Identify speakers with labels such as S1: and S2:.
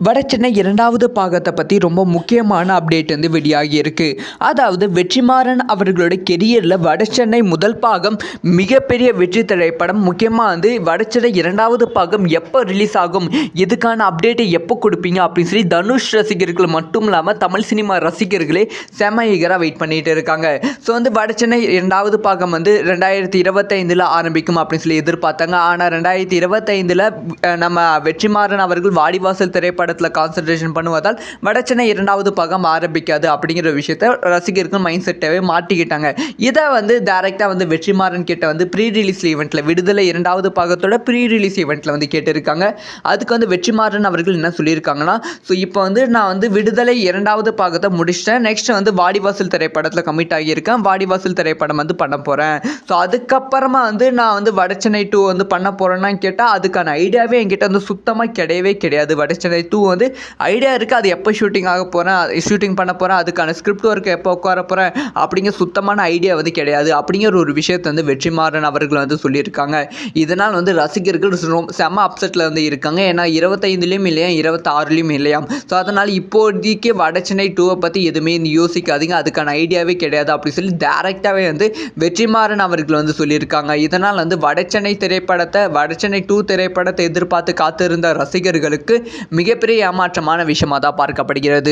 S1: வடசென்னை இரண்டாவது பாகத்தை பற்றி ரொம்ப முக்கியமான அப்டேட் வந்து வெளியாகி இருக்கு. அதாவது வெற்றிமாறன் அவர்களோட கெரியரில் வடசென்னை முதல் பாகம் மிகப்பெரிய வெற்றி திரைப்படம். முக்கியமாக வந்து வடசென்னை இரண்டாவது பாகம் எப்போ ரிலீஸ் ஆகும், இதுக்கான அப்டேட்டை எப்போ கொடுப்பீங்க அப்படின்னு சொல்லி தனுஷ் ரசிகர்கள் மட்டும் இல்லாமல் தமிழ் சினிமா ரசிகர்களே செம ஈகராக வெயிட் பண்ணிட்டு இருக்காங்க. ஸோ வந்து வடசென்னை இரண்டாவது பாகம் வந்து 2025 ஆரம்பிக்கும் அப்படின்னு சொல்லி எதிர்பார்த்தாங்க. ஆனால் 2025 நம்ம வெற்றிமாறன் அவர்கள் வாடிவாசல் திரைப்படம் கான்சென்ட்ரேஷன் பண்ணுவதால் வடசென்னை இரண்டாவது பாகம் ஆரம்பிக்காது அப்படிங்கிற விஷயத்தை ரசிகர்கள் மைண்ட் செட்டாகவே மாட்டிக்கிட்டாங்க. இதை வந்து டைரக்டாக வந்து வெற்றிமாறன் கிட்ட வந்து ப்ரீ ரிலீஸ் ஈவெண்ட்டில் விடுதலை இரண்டாவது பாகத்தோட ப்ரீ ரிலீஸ் ஈவெண்ட்டில் வந்து கேட்டிருக்காங்க. அதுக்கு வந்து வெற்றிமாறன் அவர்கள் என்ன சொல்லியிருக்காங்கன்னா, ஸோ இப்போ வந்து நான் வந்து விடுதலை இரண்டாவது பாகத்தை முடிச்சிட்டேன், நெக்ஸ்ட் வந்து வாடிவாசல் திரைப்படத்தில் கமிட் ஆகியிருக்கேன், வாடிவாசல் திரைப்படம் வந்து பண்ண போகிறேன், ஸோ அதுக்கப்புறமா வந்து நான் வந்து வடசென்னை 2 வந்து பண்ண போகிறேன்னா கேட்டால் அதுக்கான ஐடியாவே என்கிட்ட வந்து சுத்தமாக கிடையவே கிடையாது. வடசென்னை 2 வந்து ஐடியா இருக்குது, அது எப்போ ஷூட்டிங் ஆக போகிறேன், ஷூட்டிங் பண்ண போகிறேன், அதுக்கான ஸ்கிரிப்ட் ஒர்க் எப்போ உட்கார போகிறேன் அப்படிங்கிற சுத்தமான ஐடியா வந்து கிடையாது அப்படிங்கிற ஒரு விஷயத்தை வந்து வெற்றிமாறன் அவர்கள் வந்து சொல்லியிருக்காங்க. இதனால் வந்து ரசிகர்கள் செம அப்செட்டில் வந்து இருக்காங்க. ஏன்னா 25லையும் இல்லையா 26லையும் இல்லையாம். ஸோ அதனால் இப்போதைக்கு வடசென்னை 2 பற்றி எதுவுமே யோசிக்காதீங்க, அதுக்கான ஐடியாவே கிடையாது அப்படி சொல்லி டைரெக்டாகவே வந்து வெற்றிமாறன் அவர்கள் வந்து சொல்லியிருக்காங்க. இதனால் வந்து வடசென்னை 2 திரைப்படத்தை எதிர்பார்த்து காத்திருந்த ரசிகர்களுக்கு மிகப்பெரிய ஏமாற்றமான விஷயமாக தான் பார்க்கப்படுகிறது.